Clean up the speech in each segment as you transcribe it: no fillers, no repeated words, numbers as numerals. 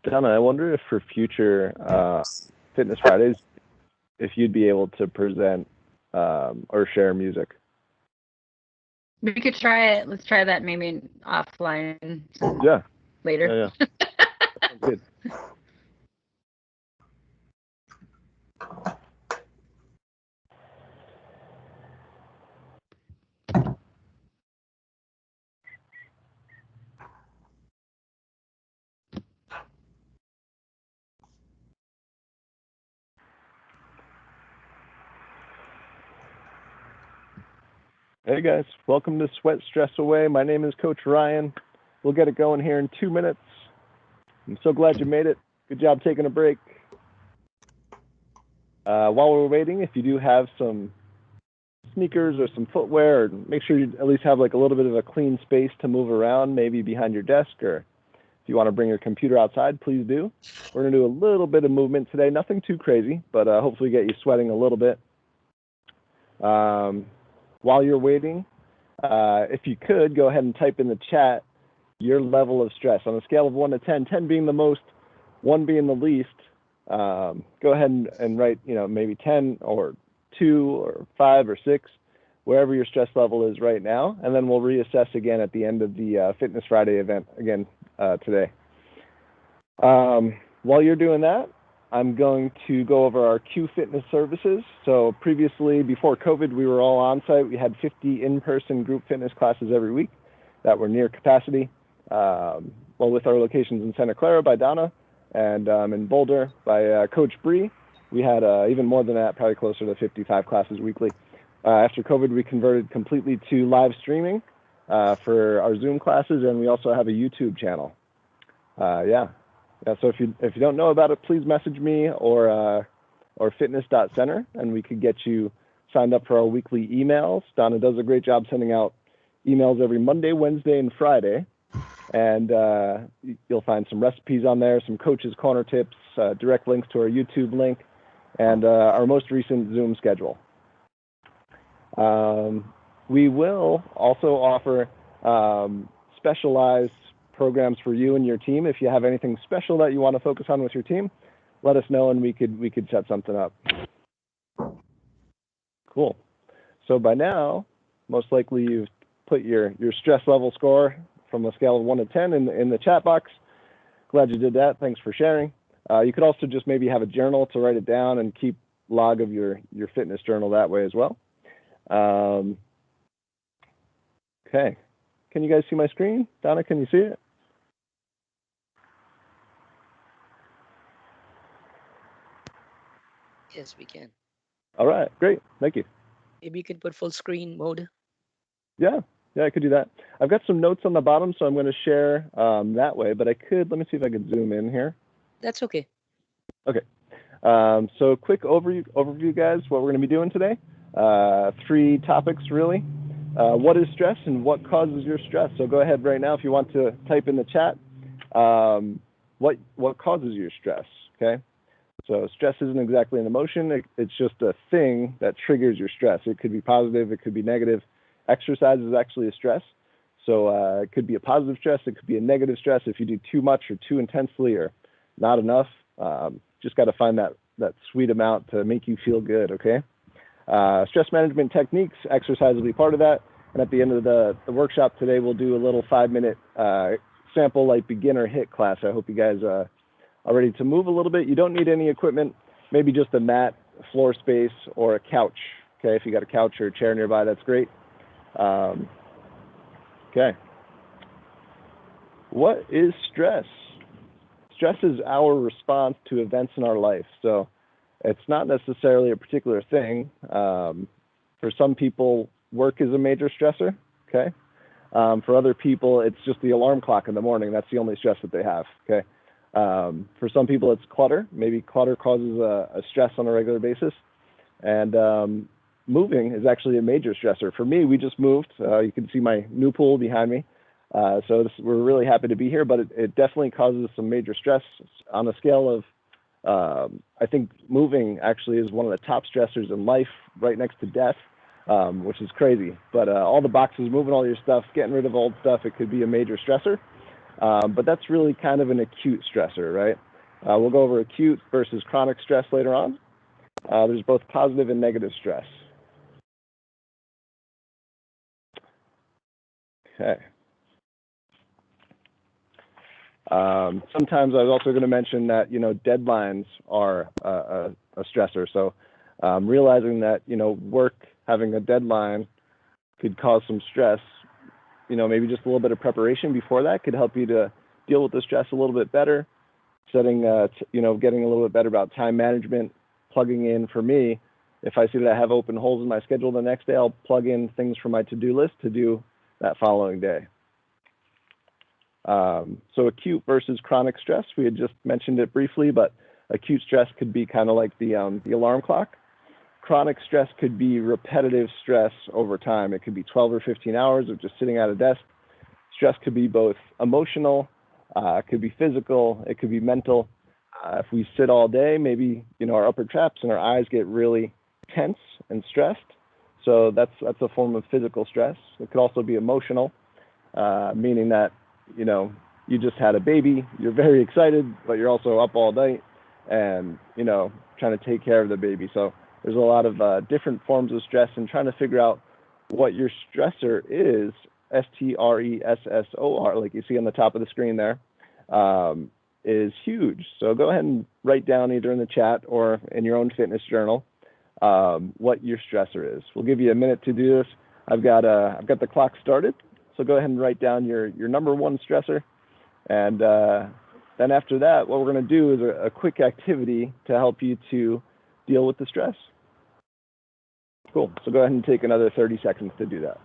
Donna, I wonder if for future Fitness Fridays, if you'd be able to present or share music. We could try it. Let's try that maybe offline Yeah. later. Yeah. Sounds good. Hey guys, welcome to Sweat Stress Away. My name is Coach Ryan. We'll get it going here in 2 minutes. I'm so glad you made it. Good job taking a break. While we're waiting, if you do have some sneakers or some footwear, make sure you at least have like a little bit of a clean space to move around, maybe behind your desk, or if you want to bring your computer outside, please do. We're going to do a little bit of movement today, nothing too crazy, but hopefully get you sweating a little bit. While you're waiting, if you could, go ahead and type in the chat your level of stress. On a scale of 1 to 10, 10 being the most, 1 being the least, go ahead and write, maybe 10 or 2 or 5 or 6, wherever your stress level is right now, and then we'll reassess again at the end of the Fitness Friday event again today. While you're doing that, I'm going to go over our Q Fitness services. So previously, before COVID, we were all on site. We had 50 in-person group fitness classes every week that were near capacity. With our locations in Santa Clara by Donna and in Boulder by Coach Bree, we had even more than that, probably closer to 55 classes weekly. After COVID, we converted completely to live streaming for our Zoom classes, and we also have a YouTube channel. So if you don't know about it, please message me or fitness.center, and we could get you signed up for our weekly emails. Donna does a great job sending out emails every Monday, Wednesday, and Friday. And you'll find some recipes on there, some coaches' corner tips, direct links to our YouTube link, and our most recent Zoom schedule. We will also offer specialized programs for you and your team. If you have anything special that you want to focus on with your team, let us know and we could set something up. Cool. So by now, most likely you've put your stress level score from a scale of 1 to 10 in the chat box. Glad you did that. Thanks for sharing. You could also just maybe have a journal to write it down and keep log of your fitness journal that way as well. Okay. Can you guys see my screen? Donna, can you see it? Yes, we can. All right, great. Thank you. Maybe you can put full screen mode. Yeah, I could do that. I've got some notes on the bottom, so I'm going to share that way, but let me see if I can zoom in here. That's okay. Okay. So quick overview, guys, what we're going to be doing today. 3 topics, really. What is stress and what causes your stress? So go ahead right now if you want to type in the chat what causes your stress, okay? So stress isn't exactly an emotion. It's just a thing that triggers your stress. It could be positive. It could be negative. Exercise is actually a stress. So it could be a positive stress. It could be a negative stress if you do too much or too intensely or not enough. Just got to find that sweet amount to make you feel good, okay? Stress management techniques, exercise will be part of that. And at the end of the workshop today, we'll do a little 5-minute sample like beginner HIIT class. I hope you guys are ready to move a little bit. You don't need any equipment, maybe just a mat, floor space, or a couch. Okay, if you got a couch or a chair nearby, that's great. Okay. What is stress? Stress is our response to events in our life. So it's not necessarily a particular thing. For some people, work is a major stressor, okay? For other people, it's just the alarm clock in the morning. That's the only stress that they have, okay? For some people, it's clutter. Maybe clutter causes a stress on a regular basis. And moving is actually a major stressor. For me, we just moved. You can see my new pool behind me. We're really happy to be here, but it definitely causes some major stress on a scale of, I think moving actually is one of the top stressors in life, right next to death, which is crazy. But all the boxes, moving all your stuff, getting rid of old stuff, it could be a major stressor. but that's really kind of an acute stressor, right? We'll go over acute versus chronic stress later on. There's both positive and negative stress. Okay. Sometimes I was also going to mention that, deadlines are a stressor. So realizing that, work, having a deadline could cause some stress, maybe just a little bit of preparation before that could help you to deal with the stress a little bit better. Getting a little bit better about time management, plugging in for me. If I see that I have open holes in my schedule the next day, I'll plug in things from my to-do list to do that following day. So acute versus chronic stress, we had just mentioned it briefly, but acute stress could be kind of like the alarm clock. Chronic stress could be repetitive stress over time. It could be 12 or 15 hours of just sitting at a desk. Stress could be both emotional, it could be physical, it could be mental. If we sit all day, maybe our upper traps and our eyes get really tense and stressed. So that's a form of physical stress. It could also be emotional, meaning that you just had a baby, you're very excited, but you're also up all night and trying to take care of the baby. So there's a lot of different forms of stress, and trying to figure out what your stressor is, stressor, like you see on the top of the screen there, is huge. So go ahead and write down either in the chat or in your own fitness journal what your stressor is. We'll give you a minute to do this. I've got the clock started, so go ahead and write down your number one stressor, and then after that, what we're going to do is a quick activity to help you to deal with the stress. Cool. So go ahead and take another 30 seconds to do that.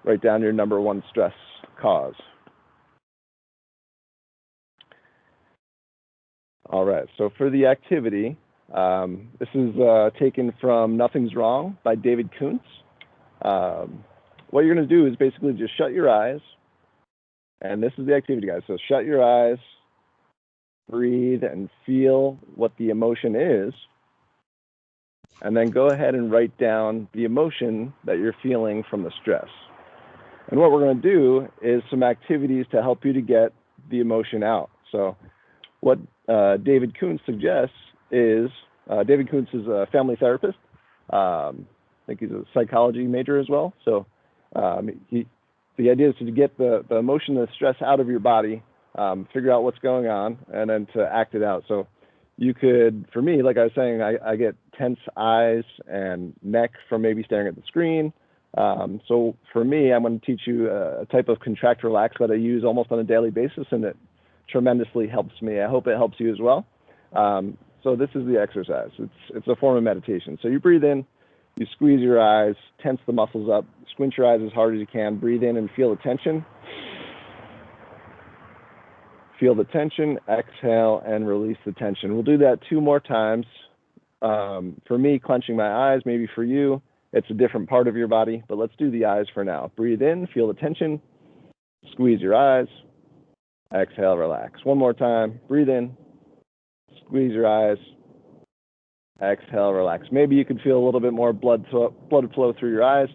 Write down your number one stress cause. All right, so for the activity, this is taken from Nothing's Wrong by David Koontz. What you're going to do is basically just shut your eyes, and this is the activity, guys. So shut your eyes, breathe, and feel what the emotion is, and then go ahead and write down the emotion that you're feeling from the stress. And what we're going to do is some activities to help you to get the emotion out. So what David Koontz suggests is, David Koontz is a family therapist. I think he's a psychology major as well. So the idea is to get the emotion, the stress out of your body, figure out what's going on, and then to act it out. So you could, for me, like I was saying, I get tense eyes and neck from maybe staring at the screen. So for me, I'm going to teach you a type of contract relax that I use almost on a daily basis, and it tremendously helps me. I hope it helps you as well. So this is the exercise. It's a form of meditation. So you breathe in, you squeeze your eyes, tense the muscles up, squint your eyes as hard as you can, breathe in and feel the tension. Feel the tension, exhale, and release the tension. We'll do that 2 more times. For me, clenching my eyes, maybe for you, it's a different part of your body, but let's do the eyes for now. Breathe in, feel the tension, squeeze your eyes, exhale, relax. 1 more time, breathe in, squeeze your eyes, exhale, relax. Maybe you could feel a little bit more blood flow through your eyes.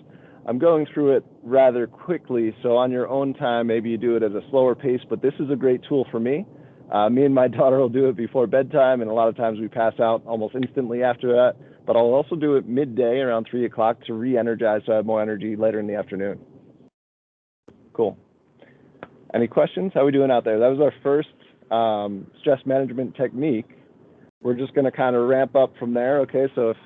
I'm going through it rather quickly, so on your own time, maybe you do it at a slower pace, but this is a great tool for me. Me and my daughter will do it before bedtime, and a lot of times we pass out almost instantly after that, but I'll also do it midday around 3 o'clock to re-energize so I have more energy later in the afternoon. Cool. Any questions? How are we doing out there? That was our first stress management technique. We're just going to kind of ramp up from there, okay? So if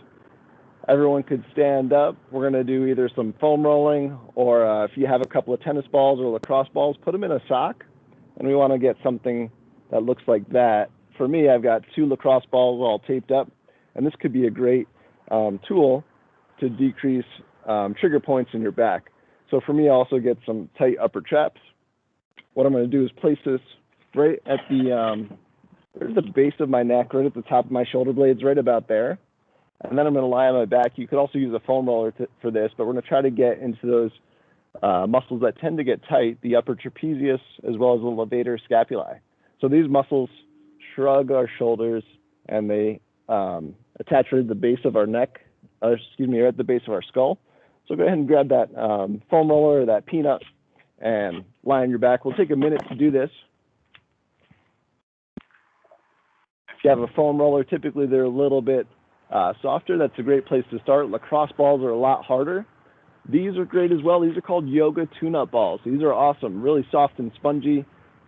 everyone could stand up, we're going to do either some foam rolling, or if you have a couple of tennis balls or lacrosse balls, put them in a sock, and we want to get something that looks like that. For me, I've got 2 lacrosse balls all taped up, and this could be a great tool to decrease trigger points in your back. So for me, I also get some tight upper traps. What I'm going to do is place this right at the base of my neck, right at the top of my shoulder blades, right about there. And then I'm going to lie on my back. You could also use a foam roller for this, but we're going to try to get into those muscles that tend to get tight, the upper trapezius as well as the levator scapulae. So these muscles shrug our shoulders, and they attach right at the base of our neck, right at the base of our skull. So go ahead and grab that foam roller or that peanut and lie on your back. We'll take a minute to do this. If you have a foam roller, typically they're a little bit softer. That's a great place to start. Lacrosse balls are a lot harder. These are great as well. These are called yoga tune-up balls. These are awesome, really soft and spongy.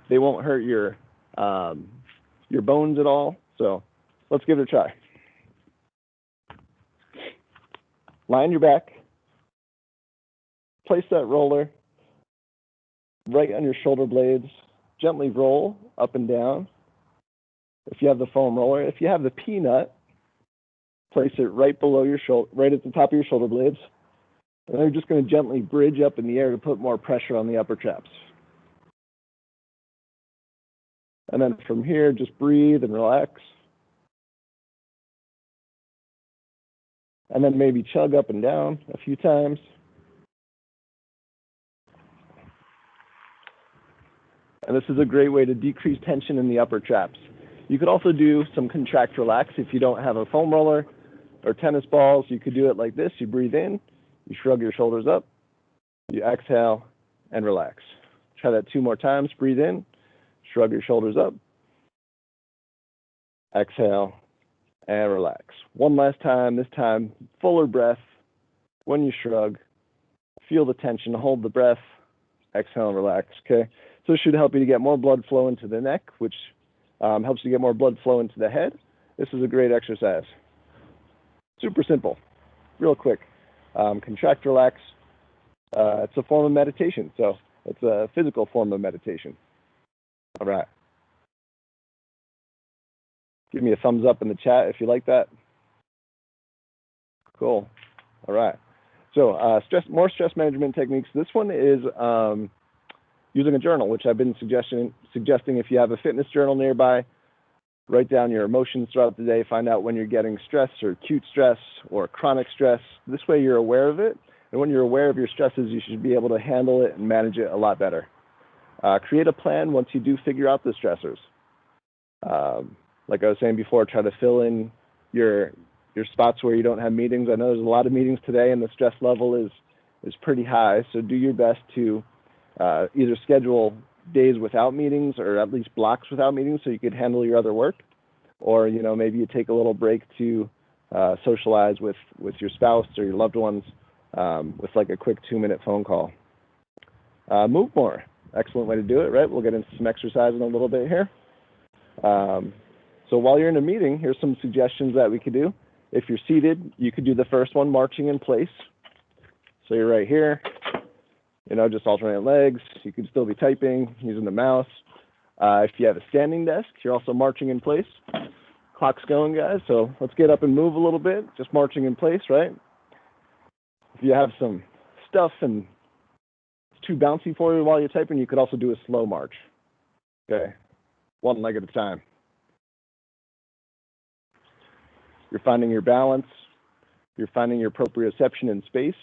They won't hurt your bones at all. So let's give it a try. Lie on your back. Place that roller right on your shoulder blades. Gently roll up and down. If you have the foam roller, if you have the peanut, place it right below your shoulder, right at the top of your shoulder blades. And then you're just going to gently bridge up in the air to put more pressure on the upper traps. And then from here, just breathe and relax. And then maybe chug up and down a few times. And this is a great way to decrease tension in the upper traps. You could also do some contract relax if you don't have a foam roller or tennis balls. You could do it like this. You breathe in, you shrug your shoulders up, you exhale and relax. Try that 2 more times. Breathe in, shrug your shoulders up, exhale and relax. One last time, this time fuller breath. When you shrug, feel the tension, hold the breath, exhale and relax, okay? So this should help you to get more blood flow into the neck, which helps you get more blood flow into the head. This is a great exercise. Super simple, real quick. Contract, relax. It's a form of meditation, so it's a physical form of meditation. All right. Give me a thumbs up in the chat if you like that. Cool. All right. So more stress management techniques. This one is using a journal, which I've been suggesting if you have a fitness journal nearby, write down your emotions throughout the day, find out when you're getting stress or acute stress or chronic stress. This way you're aware of it. And when you're aware of your stresses, you should be able to handle it and manage it a lot better. Create a plan once you do figure out the stressors. Like I was saying before, try to fill in your spots where you don't have meetings. I know there's a lot of meetings today and the stress level is pretty high. So do your best to either schedule days without meetings or at least blocks without meetings so you could handle your other work. Or, maybe you take a little break to socialize with your spouse or your loved ones with like a quick 2-minute phone call. Move more. Excellent way to do it, right? We'll get into some exercise in a little bit here. So while you're in a meeting, here's some suggestions that we could do. If you're seated, you could do the first one, marching in place. So you're right here, just alternate legs. You could still be typing, using the mouse. If you have a standing desk, you're also marching in place. Clock's going, guys, so let's get up and move a little bit, just marching in place, right? If you have some stuff and it's too bouncy for you while you're typing, you could also do a slow march. Okay, 1 leg at a time. You're finding your balance. You're finding your proprioception in space,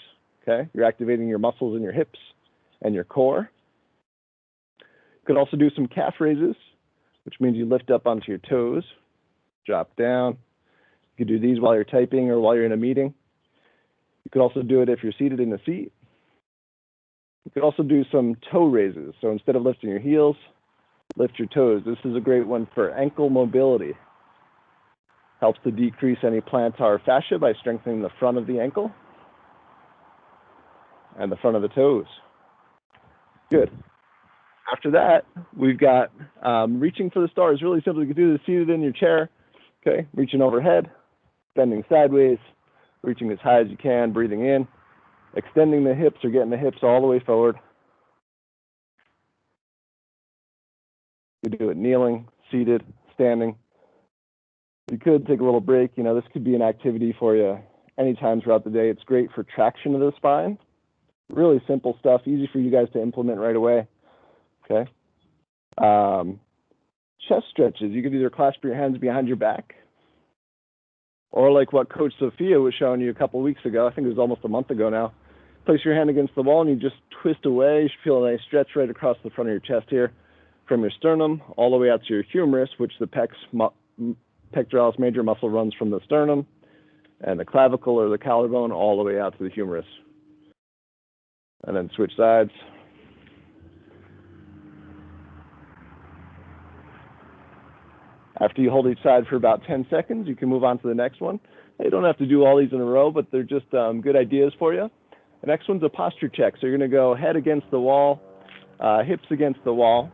okay? You're activating your muscles in your hips and your core. You could also do some calf raises, which means you lift up onto your toes, drop down. You could do these while you're typing or while you're in a meeting. You could also do it if you're seated in a seat. You could also do some toe raises. So instead of lifting your heels, lift your toes. This is a great one for ankle mobility. Helps to decrease any plantar fascia by strengthening the front of the ankle and the front of the toes. Good. After that, we've got reaching for the stars. Really simple. You can do this seated in your chair. Okay, reaching overhead, bending sideways, reaching as high as you can, breathing in, extending the hips or getting the hips all the way forward. You do it kneeling, seated, standing. You could take a little break. This could be an activity for you anytime throughout the day. It's great for traction of the spine. Really simple stuff, easy for you guys to implement right away. Okay. Chest stretches. You could either clasp your hands behind your back, or like what Coach Sophia was showing you a couple weeks ago. I think it was almost a month ago now. Place your hand against the wall and you just twist away. You should feel a nice stretch right across the front of your chest here, from your sternum all the way out to your humerus, which the pectoralis major muscle runs from the sternum, and the clavicle or the collarbone all the way out to the humerus. And then switch sides. After you hold each side for about 10 seconds, you can move on to the next one. You don't have to do all these in a row, but they're just good ideas for you. The next one's a posture check. So you're going to go head against the wall, hips against the wall.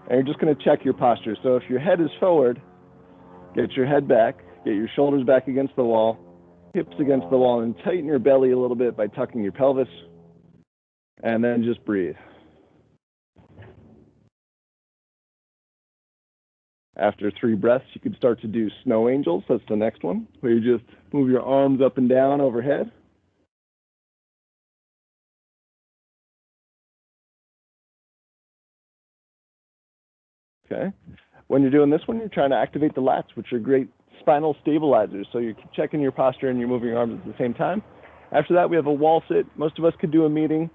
And you're just going to check your posture. So if your head is forward, get your head back, get your shoulders back against the wall, hips against the wall, and tighten your belly a little bit by tucking your pelvis. And then just breathe. After 3 breaths, you could start to do snow angels. That's the next one, where you just move your arms up and down overhead. Okay. When you're doing this one, you're trying to activate the lats, which are great spinal stabilizers. So you're checking your posture and you're moving your arms at the same time. After that, we have a wall sit. Most of us could do a meeting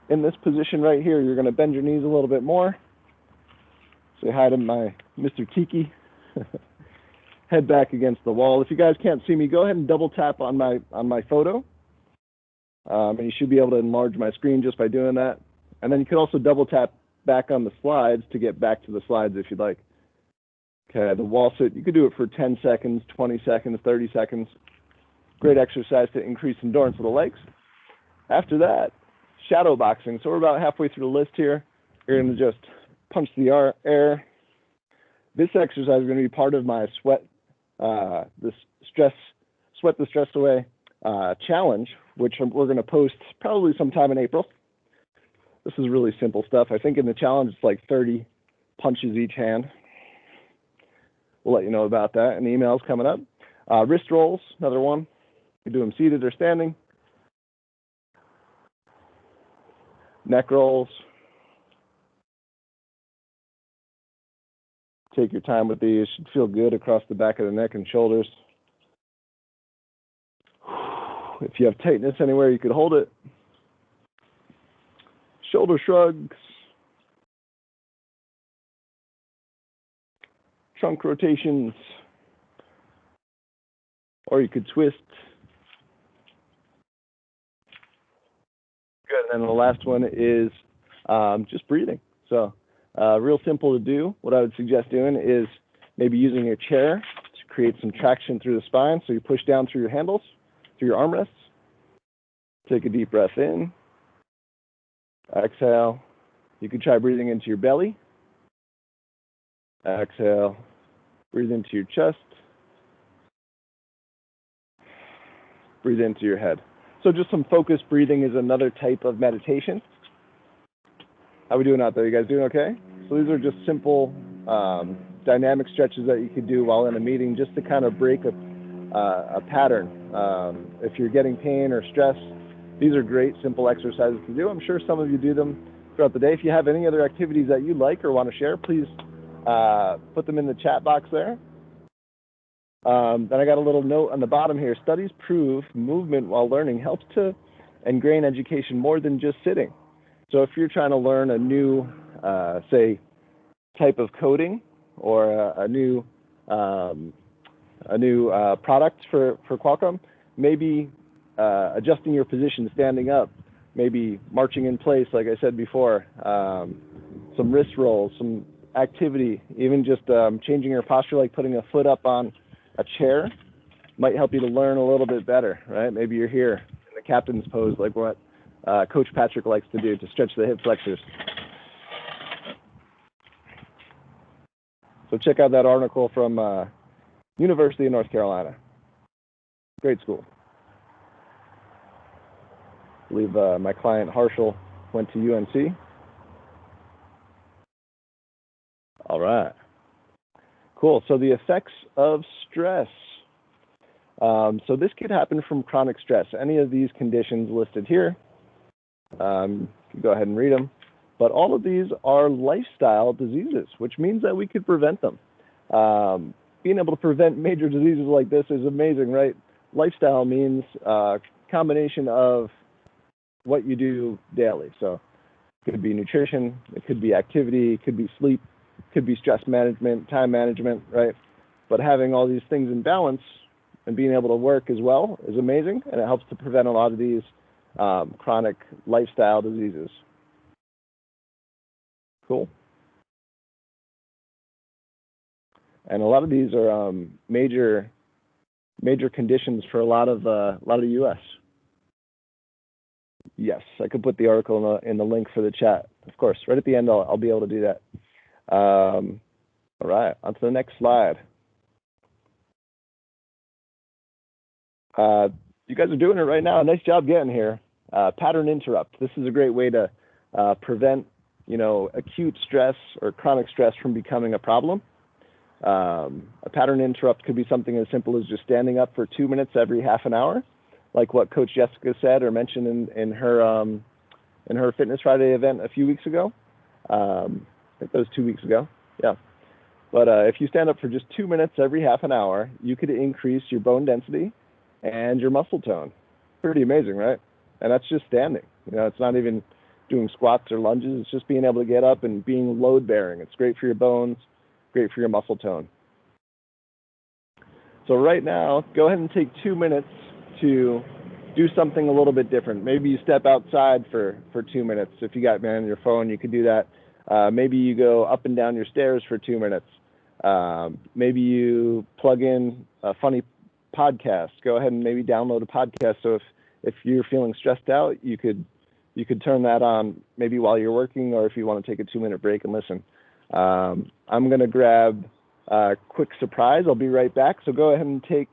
in this position right here. You're going to bend your knees a little bit more. Say hi to my Mr. Tiki. Head back against the wall. If you guys can't see me, go ahead and double tap on my photo. And you should be able to enlarge my screen just by doing that. And then you can also double tap back on the slides to get back to the slides if you'd like. Okay, the wall sit, you could do it for 10 seconds, 20 seconds, 30 seconds. Great exercise to increase endurance of the legs. After that, shadow boxing. So we're about halfway through the list here. You're going to just punch the air. This exercise is going to be part of my sweat the stress away challenge, which we're going to post probably sometime in April. This is really simple stuff. I think in the challenge it's like 30 punches each hand. We'll let you know about that, and the email's coming up. Wrist rolls, another one. You do them seated or standing. Neck rolls. Take your time with these. Should feel good across the back of the neck and shoulders. If you have tightness anywhere, you could hold it. Shoulder shrugs. Trunk rotations. Or you could twist. Good. And then the last one is just breathing. So real simple to do. What I would suggest doing is maybe using your chair to create some traction through the spine. So you push down through your handles, through your armrests. Take a deep breath in. Exhale. You could try breathing into your belly. Exhale. Breathe into your chest. Breathe into your head. So just some focused breathing is another type of meditation. How we doing out there? You guys doing okay? So these are just simple dynamic stretches that you could do while in a meeting just to kind of break a pattern. If you're getting pain or stress, these are great simple exercises to do. I'm sure some of you do them throughout the day. If you have any other activities that you like or want to share, please put them in the chat box there. Then I got a little note on the bottom here. Studies prove movement while learning helps to ingrain education more than just sitting. So if you're trying to learn a new, say, type of coding or a new product for Qualcomm, maybe adjusting your position, standing up, maybe marching in place, like I said before, some wrist rolls, some activity, even just changing your posture, like putting a foot up on a chair, might help you to learn a little bit better, right? Maybe you're here in the captain's pose, like what Coach Patrick likes to do to stretch the hip flexors. So check out that article from University of North Carolina. Great school. I believe my client Harshal went to UNC. All right. Cool. So the effects of stress. So this could happen from chronic stress. Any of these conditions listed here, you can go ahead and read them. But all of these are lifestyle diseases, which means that we could prevent them. Being able to prevent major diseases like this is amazing, right? Lifestyle means a combination of what you do daily. So it could be nutrition, it could be activity, it could be sleep, it could be stress management, time management, right? But having all these things in balance and being able to work as well is amazing, and it helps to prevent a lot of these chronic lifestyle diseases. Cool. And a lot of these are major conditions for a lot of the U.S. Yes, I could put the article in the link for the chat. Of course, right at the end, I'll be able to do that. All right, on to the next slide. You guys are doing it right now. Nice job getting here. Pattern interrupt. This is a great way to prevent, acute stress or chronic stress from becoming a problem. A pattern interrupt could be something as simple as just standing up for 2 minutes every half an hour, like what Coach Jessica said or mentioned in her Fitness Friday event a few weeks ago. I think that was 2 weeks ago. Yeah. But if you stand up for just 2 minutes every half an hour, you could increase your bone density and your muscle tone. Pretty amazing, right? And that's just standing. It's not even doing squats or lunges. It's just being able to get up and being load bearing. It's great for your bones, great for your muscle tone. So right now, go ahead and take 2 minutes to do something a little bit different. Maybe you step outside for 2 minutes. If you got on your phone, you could do that. Maybe you go up and down your stairs for 2 minutes. Maybe you plug in a funny podcast. Go ahead and maybe download a podcast. So if you're feeling stressed out, you could turn that on maybe while you're working, or if you want to take a 2-minute break and listen. I'm going to grab a quick surprise. I'll be right back. So go ahead and take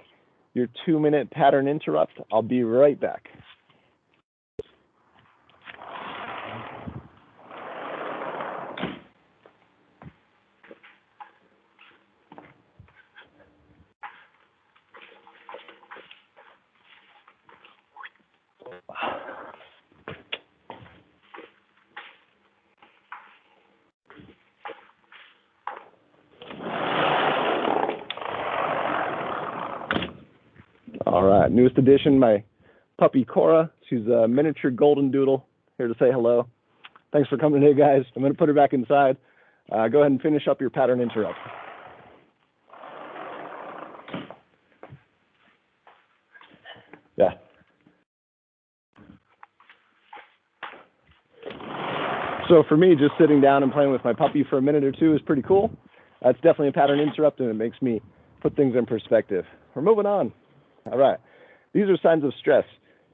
your 2-minute pattern interrupt. I'll be right back. All right, newest addition, my puppy Cora. She's a miniature golden doodle, here to say hello. Thanks for coming today, guys. I'm going to put her back inside. Go ahead and finish up your pattern interrupt. Yeah. So for me, just sitting down and playing with my puppy for a minute or two is pretty cool. It's definitely a pattern interrupt, and it makes me put things in perspective. We're moving on. All right. These are signs of stress.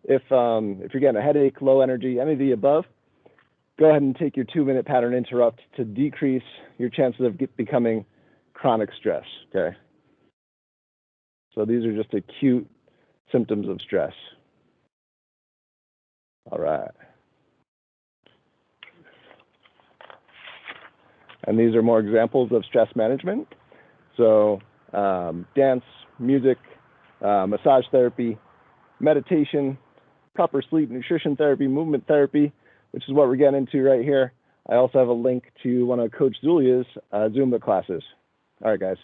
If you're getting a headache, low energy, any of the above, go ahead and take your 2-minute pattern interrupt to decrease your chances of becoming chronic stress, okay? So these are just acute symptoms of stress. All right. And these are more examples of stress management. So dance, music, massage therapy, meditation, proper sleep, nutrition therapy, movement therapy, which is what we're getting into right here. I also have a link to one of Coach Zulia's Zumba classes. All right, guys.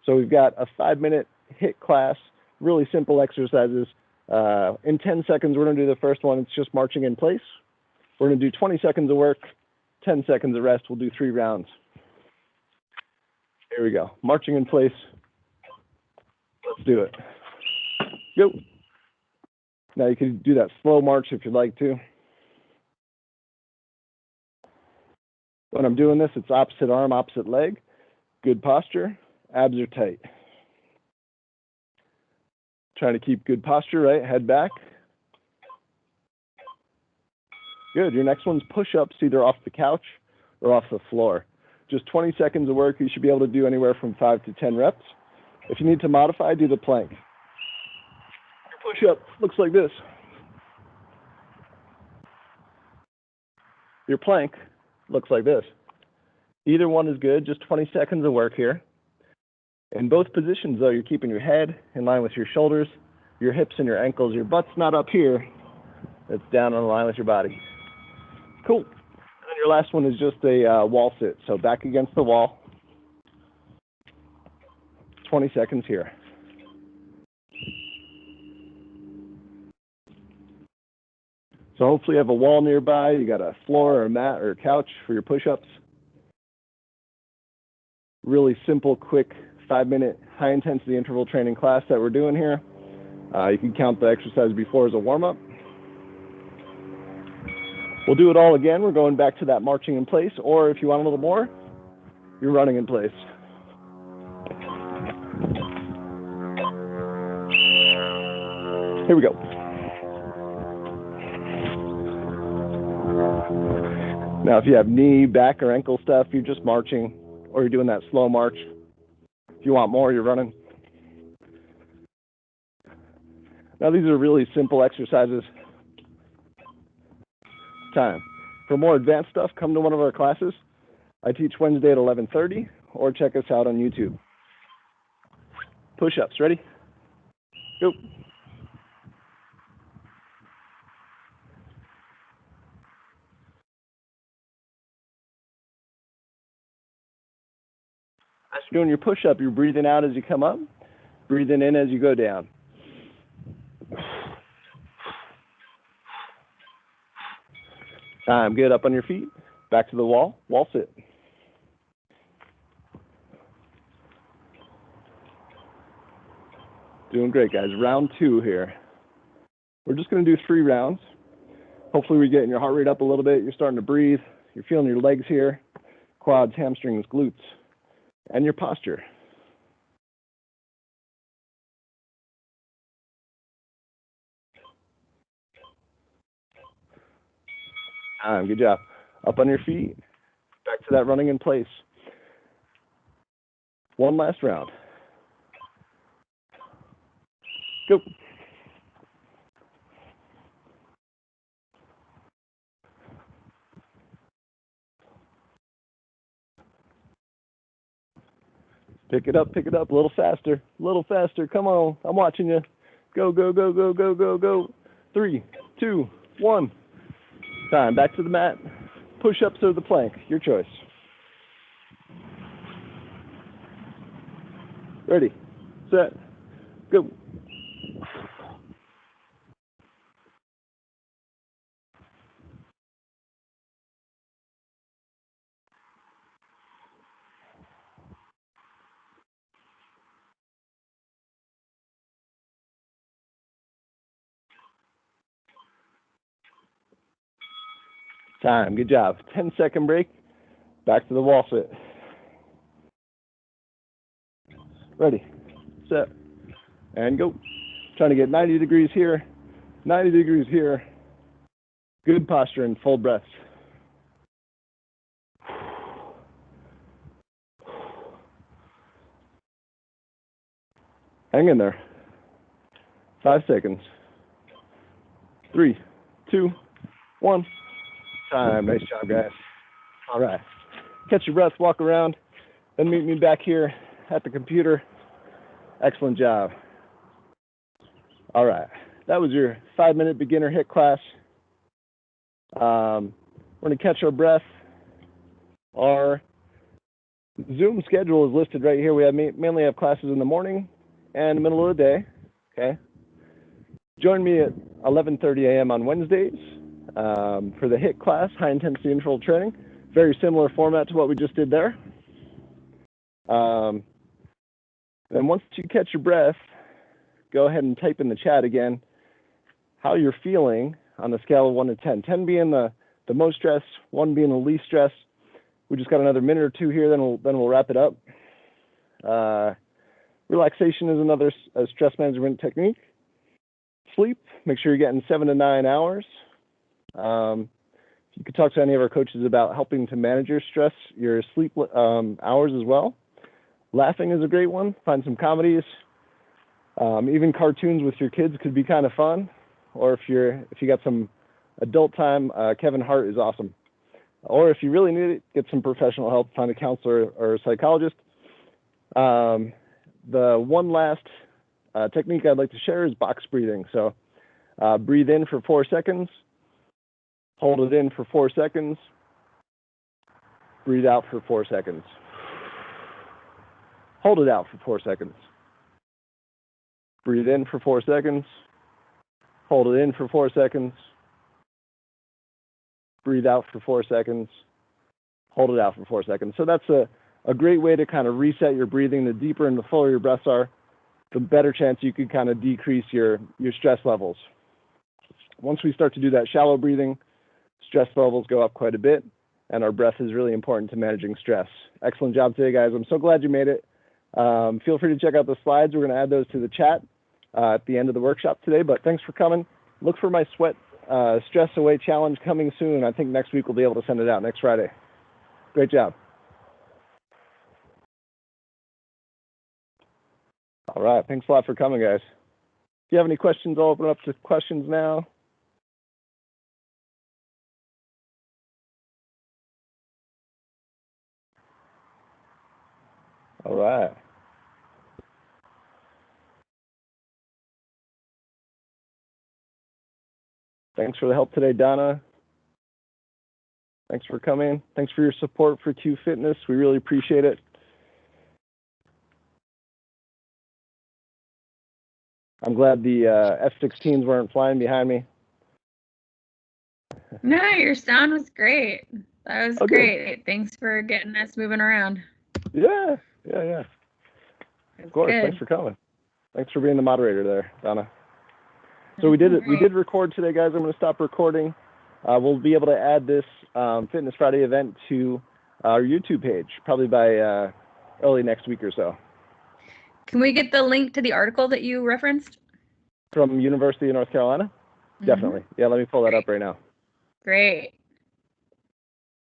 So we've got a 5-minute HIIT class, really simple exercises. In 10 seconds, we're going to do the first one. It's just marching in place. We're going to do 20 seconds of work, 10 seconds of rest. We'll do 3 rounds. Here we go. Marching in place. Let's do it. Go. Now you can do that slow march if you'd like to. When I'm doing this, it's opposite arm, opposite leg. Good posture. Abs are tight. Trying to keep good posture, right? Head back. Good. Your next one's push-ups, either off the couch or off the floor. Just 20 seconds of work. You should be able to do anywhere from 5 to 10 reps. If you need to modify, do the plank. Your push-up looks like this. Your plank looks like this. Either one is good. Just 20 seconds of work here. In both positions, though, you're keeping your head in line with your shoulders, your hips and your ankles. Your butt's not up here. It's down on line with your body. Cool. And then your last one is just a wall sit. So back against the wall. 20 seconds here. So hopefully you have a wall nearby. You got a floor or a mat or a couch for your push-ups. Really simple, quick 5-minute high-intensity interval training class that we're doing here. You can count the exercise before as a warm-up. We'll do it all again. We're going back to that marching in place, or if you want a little more, you're running in place. Here we go. Now, if you have knee, back, or ankle stuff, you're just marching, or you're doing that slow march. If you want more, you're running. Now, these are really simple exercises. Time. For more advanced stuff, come to one of our classes. I teach Wednesday at 11:30, or check us out on YouTube. Push-ups, ready? Go. As you're doing your push-up, you're breathing out as you come up, breathing in as you go down. Time. Good. Up on your feet. Back to the wall. Wall sit. Doing great, guys. Round 2 here. We're just going to do 3 rounds. Hopefully we're getting your heart rate up a little bit. You're starting to breathe. You're feeling your legs here, quads, hamstrings, glutes, and your posture. Good job. Up on your feet. Back to that running in place. One last round. Go. Pick it up a little faster, come on, I'm watching you. Go, go, go, go, go, go, go. 3, 2, 1. Time, back to the mat. Push-ups or the plank, your choice. Ready, set, go. Time, good job. 10-second break, back to the wall sit. Ready, set, and go. Trying to get 90 degrees here, 90 degrees here. Good posture and full breaths. Hang in there. 5 seconds. 3, 2, 1. Time. Nice job, guys. All right. Catch your breath, walk around, then meet me back here at the computer. Excellent job. All right. That was your 5-minute beginner HIIT class. We're going to catch our breath. Our Zoom schedule is listed right here. We have mainly have classes in the morning and the middle of the day. Okay. Join me at 11:30 a.m. on Wednesdays for the HIIT class, high intensity interval training. Very similar format to what we just did there. Then once you catch your breath, go ahead and type in the chat again how you're feeling on a scale of 1 to 10. 10 being the most stress, 1 being the least stress. We just got another minute or 2 here, then we'll wrap it up. Relaxation is another stress management technique. Sleep, make sure you're getting 7 to 9 hours. You could talk to any of our coaches about helping to manage your stress, your sleep hours as well. Laughing is a great one. Find some comedies. Even cartoons with your kids could be kind of fun. Or if you got some adult time, Kevin Hart is awesome. Or if you really need it, get some professional help. Find a counselor or a psychologist. The one last technique I'd like to share is box breathing. So breathe in for 4 seconds. Hold it in for 4 seconds. Breathe out for 4 seconds. Hold it out for 4 seconds. Breathe in for 4 seconds. Hold it in for 4 seconds. Breathe out for 4 seconds. Hold it out for 4 seconds. So that's a great way to kind of reset your breathing. The deeper and the fuller your breaths are, the better chance you could kind of decrease your stress levels. Once we start to do that shallow breathing, stress levels go up quite a bit, and our breath is really important to managing stress. Excellent job today, guys. I'm so glad you made it. Feel free to check out the slides. We're going to add those to the chat. at the end of the workshop today. But thanks for coming. Look for my sweat stress away challenge coming soon. I think next week we'll be able to send it out next Friday. Great job. All right. Thanks a lot for coming, guys. If you have any questions, I'll open up to questions now. All right. Thanks for the help today, Donna. Thanks for coming. Thanks for your support for Q Fitness. We really appreciate it. I'm glad the F-16s weren't flying behind me. No, your sound was great. That was Okay. great. Thanks for getting us moving around. Yeah. Of course. Good. Thanks for coming. Thanks for being the moderator there, Donna. So we did record today, guys. I'm going to stop recording. We'll be able to add this Fitness Friday event to our YouTube page probably by early next week or so. Can we get the link to the article that you referenced? From University of North Carolina? Definitely. Yeah, let me pull that up right now. Great.